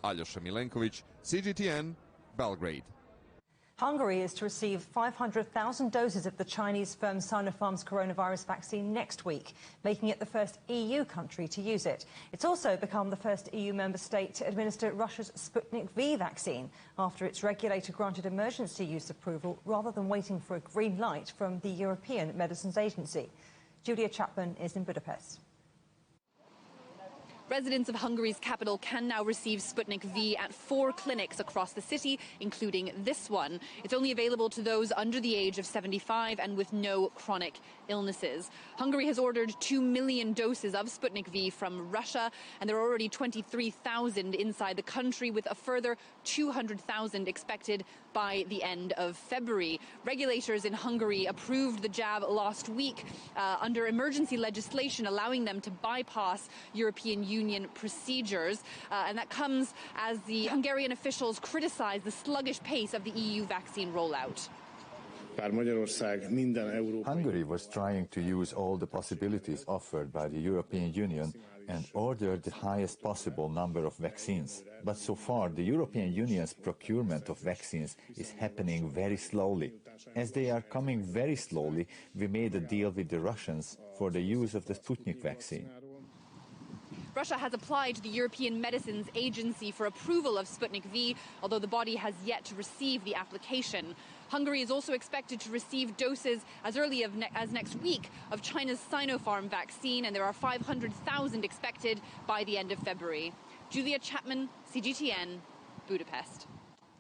Speaker 8: Alyosha Milenkovic, CGTN, Belgrade.
Speaker 3: Hungary is to receive 500,000 doses of the Chinese firm Sinopharm's coronavirus vaccine next week, making it the first EU country to use it. It's also become the first EU member state to administer Russia's Sputnik V vaccine after its regulator granted emergency use approval rather than waiting for a green light from the European Medicines Agency. Julia Chapman is in Budapest.
Speaker 13: Residents of Hungary's capital can now receive Sputnik V at 4 clinics across the city, including this one. It's only available to those under the age of 75 and with no chronic illnesses. Hungary has ordered 2 million doses of Sputnik V from Russia, and there are already 23,000 inside the country, with a further 200,000 expected by the end of February. Regulators in Hungary approved the jab last week under emergency legislation, allowing them to bypass European Union procedures. And that comes as the Hungarian officials criticize the sluggish pace of the EU vaccine rollout.
Speaker 14: Hungary was trying to use all the possibilities offered by the European Union and ordered the highest possible number of vaccines. But so far, the European Union's procurement of vaccines is happening very slowly. As they are coming very slowly, we made a deal with the Russians for the use of the Sputnik vaccine.
Speaker 13: Russia has applied to the European Medicines Agency for approval of Sputnik V, although the body has yet to receive the application. Hungary is also expected to receive doses as early as next week of China's Sinopharm vaccine, and there are 500,000 expected by the end of February. Julia Chapman, CGTN, Budapest.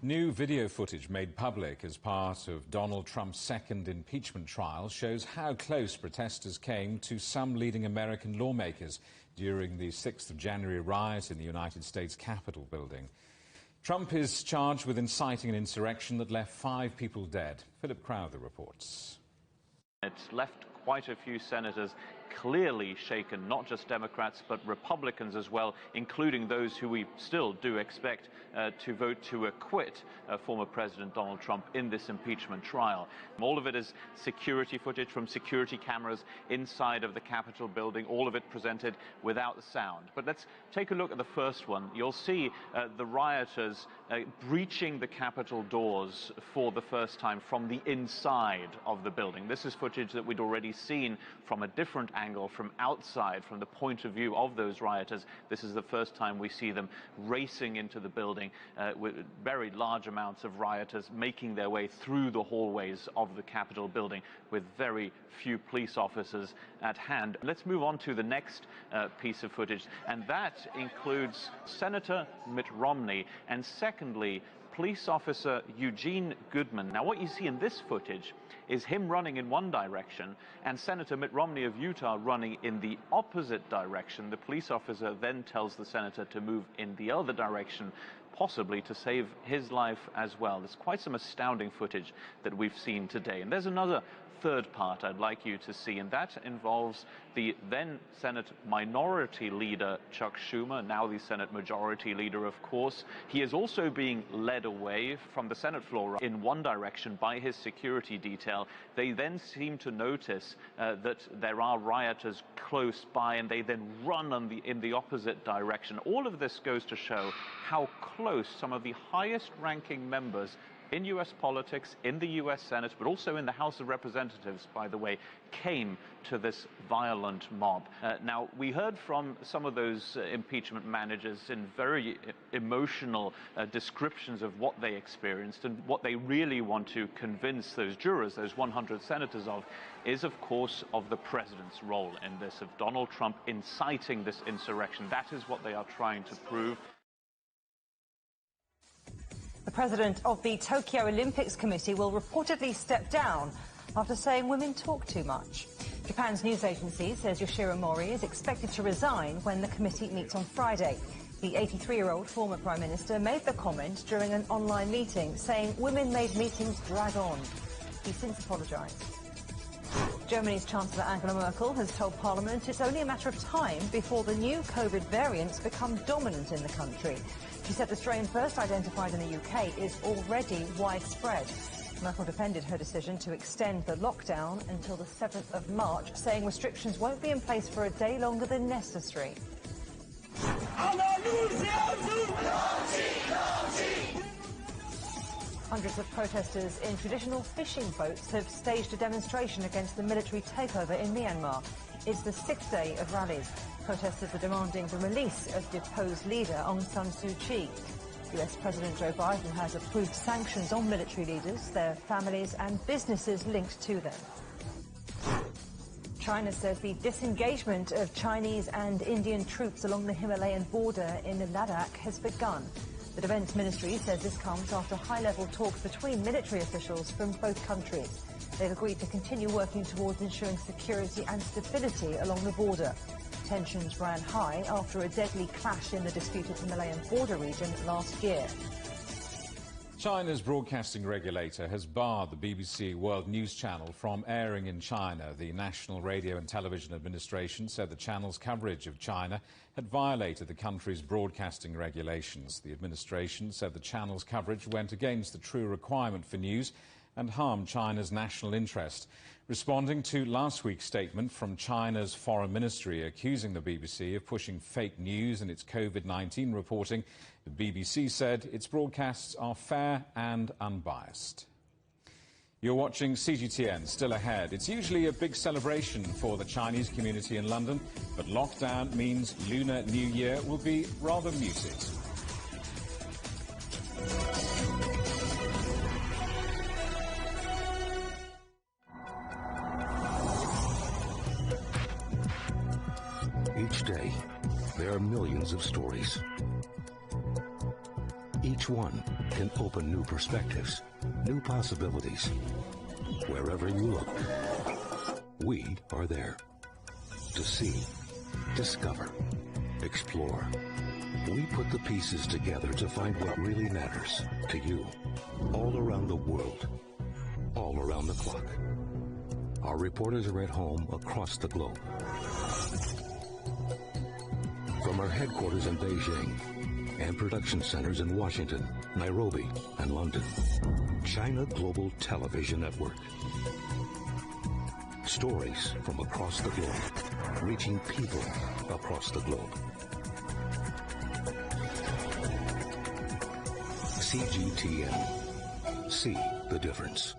Speaker 2: New video footage made public as part of Donald Trump's second impeachment trial shows how close protesters came to some leading American lawmakers during the 6th of January riot in the United States Capitol building. Trump is charged with inciting an insurrection that left 5 people dead. Philip Crowther reports.
Speaker 15: It's left quite a few senators clearly shaken, not just Democrats, but Republicans as well, including those who we still do expect to vote to acquit former President Donald Trump in this impeachment trial. All of it is security footage from security cameras inside of the Capitol building, all of it presented without sound. But let's take a look at the first one. You'll see the rioters breaching the Capitol doors for the first time from the inside of the building. This is footage that we'd already seen from a different angle, from outside, from the point of view of those rioters. This is the first time we see them racing into the building with very large amounts of rioters making their way through the hallways of the Capitol building with very few police officers at hand. Let's move on to the next piece of footage, and that includes Senator Mitt Romney and, secondly, police officer Eugene Goodman. Now, what you see in this footage is him running in one direction and Senator Mitt Romney of Utah running in the opposite direction. The police officer then tells the senator to move in the other direction, possibly to save his life as well. There's quite some astounding footage that we've seen today. And there's another third part I'd like you to see, and that involves the then Senate Minority Leader Chuck Schumer, now the Senate Majority Leader, of course. He is also being led away from the Senate floor in one direction by his security detail. They then seem to notice that there are rioters close by, and they then run in the opposite direction. All of this goes to show how close some of the highest-ranking members in U.S. politics, in the U.S. Senate, but also in the House of Representatives, by the way, came to this violent mob. Now, we heard from some of those impeachment managers in very emotional descriptions of what they experienced, and what they really want to convince those jurors, those 100 senators of, is, of course, of the president's role in this, of Donald Trump inciting this insurrection. That is what they are trying to prove.
Speaker 3: The president of the Tokyo Olympics Committee will reportedly step down after saying women talk too much. Japan's news agency says Yoshiro Mori is expected to resign when the committee meets on Friday. The 83-year-old former prime minister made the comment during an online meeting, saying women made meetings drag on. He since apologised. Germany's Chancellor Angela Merkel has told Parliament it's only a matter of time before the new COVID variants become dominant in the country. She said the strain first identified in the UK is already widespread. Merkel defended her decision to extend the lockdown until the 7th of March, saying restrictions won't be in place for a day longer than necessary. Hundreds of protesters in traditional fishing boats have staged a demonstration against the military takeover in Myanmar. It's the 6th day of rallies. Protesters are demanding the release of deposed leader Aung San Suu Kyi. US President Joe Biden has approved sanctions on military leaders, their families and businesses linked to them. China says the disengagement of Chinese and Indian troops along the Himalayan border in Ladakh has begun. The Defence Ministry says this comes after high-level talks between military officials from both countries. They've agreed to continue working towards ensuring security and stability along the border. Tensions ran high after a deadly clash in the disputed Himalayan border region last year.
Speaker 2: China's broadcasting regulator has barred the BBC World News Channel from airing in China. The National Radio and Television Administration said the channel's coverage of China had violated the country's broadcasting regulations. The administration said the channel's coverage went against the true requirement for news and harmed China's national interest. Responding to last week's statement from China's foreign ministry accusing the BBC of pushing fake news in its COVID-19 reporting, the BBC said its broadcasts are fair and unbiased. You're watching CGTN. Still ahead. It's usually a big celebration for the Chinese community in London, but lockdown means Lunar New Year will be rather muted.
Speaker 16: Each day, there are millions of stories. Each one can open new perspectives, new possibilities. Wherever you look, we are there. To see, discover, explore. We put the pieces together to find what really matters to you, all around the world, all around the clock. Our reporters are at home across the globe. From our headquarters in Beijing and production centers in Washington, Nairobi, and London, China Global Television Network. Stories from across the globe, reaching people across the globe. CGTN. See the difference.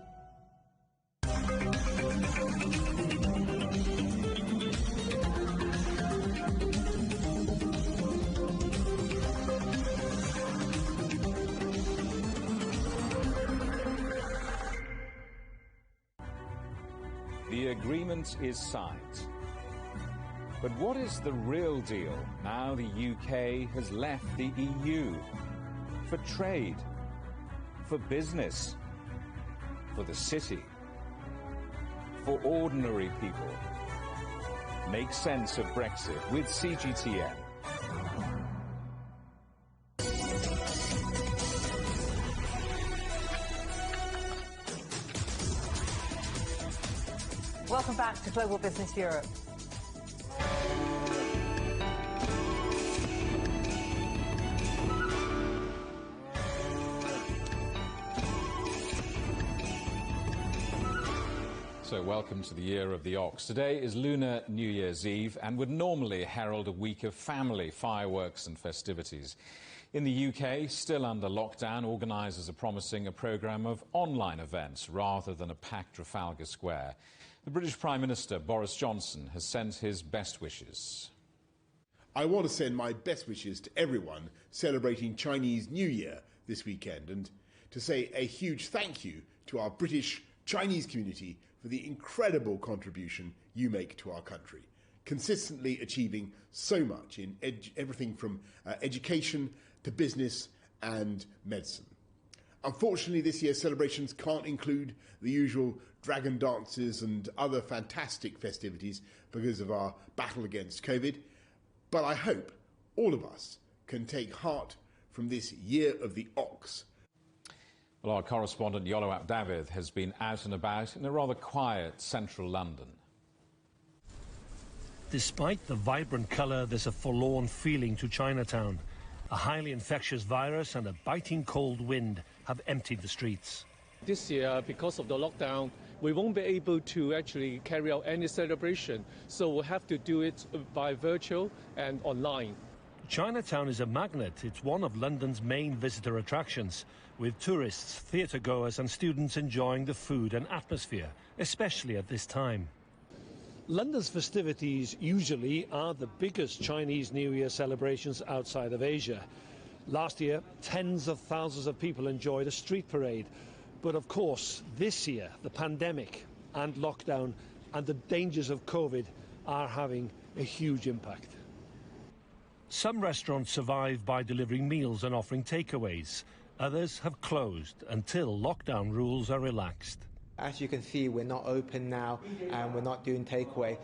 Speaker 2: The agreement is signed. But what is the real deal now the UK has left the EU? For trade, for business, for the city, for ordinary people. Make sense of Brexit with CGTN.
Speaker 3: Welcome back to Global Business Europe.
Speaker 2: So welcome to the year of the ox. Today is Lunar New Year's Eve and would normally herald a week of family, fireworks and festivities. In the UK, still under lockdown, organisers are promising a programme of online events rather than a packed Trafalgar Square. The British Prime Minister, Boris Johnson, has sent his best wishes.
Speaker 17: I want to send my best wishes to everyone celebrating Chinese New Year this weekend and to say a huge thank you to our British Chinese community for the incredible contribution you make to our country, consistently achieving so much in everything from education to business and medicine. Unfortunately, this year's celebrations can't include the usual dragon dances and other fantastic festivities because of our battle against COVID, but I hope all of us can take heart from this year of the ox.
Speaker 2: Well, our correspondent Yoloap David has been out and about in a rather quiet central London.
Speaker 18: Despite the vibrant colour, there's a forlorn feeling to Chinatown. A highly infectious virus and a biting cold wind have emptied the streets.
Speaker 19: This year, because of the lockdown, we won't be able to actually carry out any celebration, so we'll have to do it by virtual and online.
Speaker 18: Chinatown is a magnet. It's one of London's main visitor attractions, with tourists, theatre-goers and students enjoying the food and atmosphere, especially at this time. London's festivities usually are the biggest Chinese New Year celebrations outside of Asia. Last year, tens of thousands of people enjoyed a street parade. But of course, this year, the pandemic and lockdown and the dangers of COVID are having a huge impact. Some restaurants survive by delivering meals and offering takeaways. Others have closed until lockdown rules are relaxed.
Speaker 4: As you can see, we're not open now and we're not doing takeaway.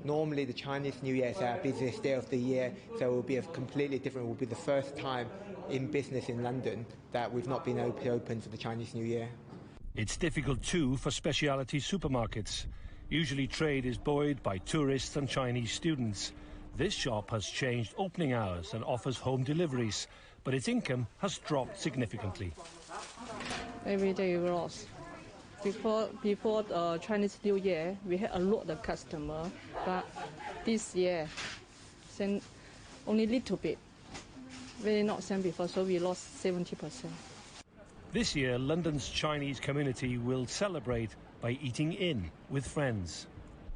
Speaker 4: Normally the Chinese New Year is our busiest day of the year, so it will be completely different. It will be the first time in business in London that we've not been open for the Chinese New Year.
Speaker 18: It's difficult too for specialty supermarkets. Usually trade is buoyed by tourists and Chinese students. This shop has changed opening hours and offers home deliveries, but its income has dropped significantly.
Speaker 5: Every day we lost. Before Chinese New Year, we had a lot of customers, but this year, only a little bit. Very not same before, so we lost 70%.
Speaker 18: This year, London's Chinese community will celebrate by eating in with friends.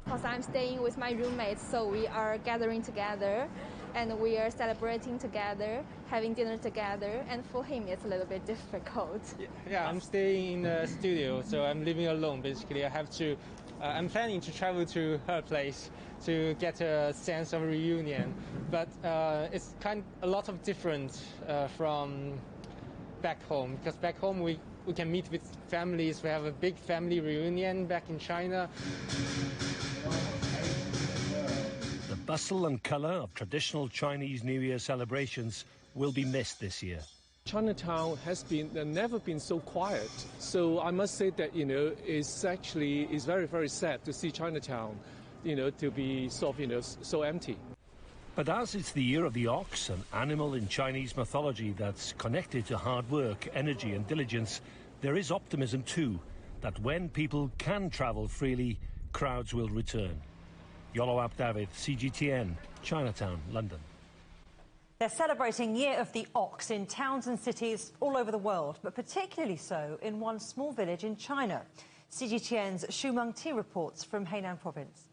Speaker 9: Because I'm staying with my roommates, so we are gathering together and we are celebrating together, having dinner together, and for him it's a little bit difficult.
Speaker 20: Yeah, I'm staying in the studio, so I'm living alone basically. I'm planning to travel to her place to get a sense of reunion, but it's a lot of different from back home, because back home we can meet with families. We have a big family reunion back in China.
Speaker 18: The bustle and colour of traditional Chinese New Year celebrations will be missed this year.
Speaker 19: Chinatown has never been so quiet. So I must say that, it's very, very sad to see Chinatown, to be so empty.
Speaker 18: But as it's the year of the ox, an animal in Chinese mythology that's connected to hard work, energy and diligence, there is optimism too, that when people can travel freely, crowds will return. Yolo Ap David, CGTN, Chinatown, London.
Speaker 3: They're celebrating Year of the Ox in towns and cities all over the world, but particularly so in one small village in China. CGTN's Xu Mengti reports from Hainan province.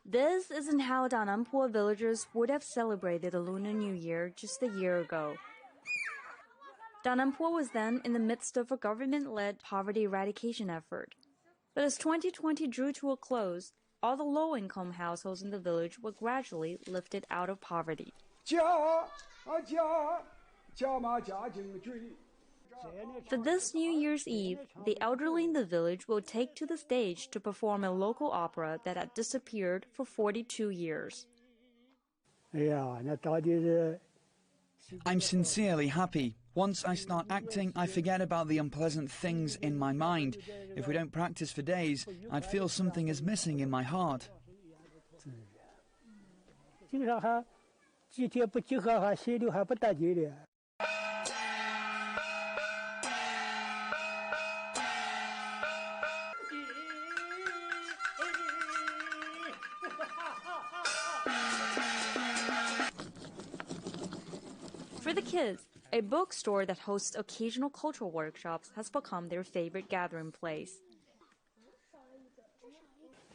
Speaker 21: This isn't how Dananpo villagers would have celebrated the Lunar New Year just a year ago. Dananpo was then in the midst of a government-led poverty eradication effort. But as 2020 drew to a close, all the low-income households in the village were gradually lifted out of poverty. For this New Year's Eve, the elderly in the village will take to the stage to perform a local opera that had disappeared for 42 years.
Speaker 22: I'm sincerely happy. Once I start acting, I forget about the unpleasant things in my mind. If we don't practice for days, I'd feel something is missing in my heart.
Speaker 21: For the kids, a bookstore that hosts occasional cultural workshops has become their favorite gathering place.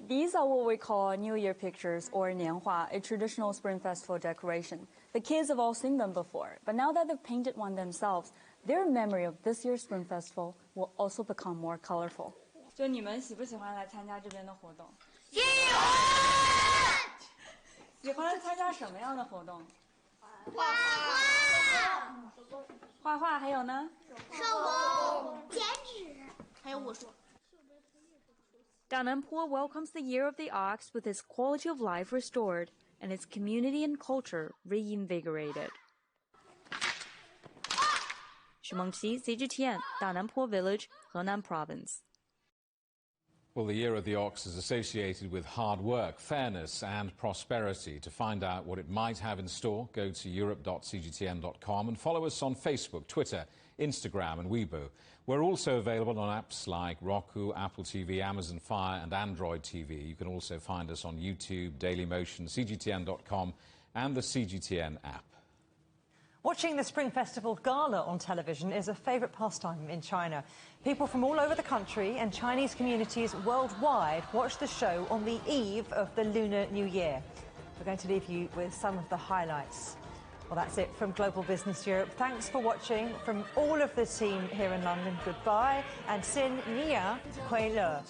Speaker 23: These are what we call New Year pictures, or Nianhua, a traditional Spring Festival decoration. The kids have all seen them before, but now that they've painted one themselves, their memory of this year's Spring Festival will also become more colorful.
Speaker 21: 就你们喜不喜欢来参加这边的活动？喜欢参加什么样的活动？画画，还有呢？手工、剪纸，还有武术。Dananpo welcomes the Year of the Ox with its quality of life restored and its community and culture reinvigorated. Xu Mengti, CGTN, Dananpo Village, Henan Province.
Speaker 2: Well, the Year of the Ox is associated with hard work, fairness and prosperity. To find out what it might have in store, go to europe.cgtn.com and follow us on Facebook, Twitter, Instagram and Weibo. We're also available on apps like Roku, Apple TV, Amazon Fire and Android TV. You can also find us on YouTube, Dailymotion, CGTN.com and the CGTN app.
Speaker 3: Watching the Spring Festival Gala on television is a favourite pastime in China. People from all over the country and Chinese communities worldwide watch the show on the eve of the Lunar New Year. We're going to leave you with some of the highlights. Well, that's it from Global Business Europe. Thanks for watching. From all of the team here in London, goodbye. And Xin Nia Hui Le.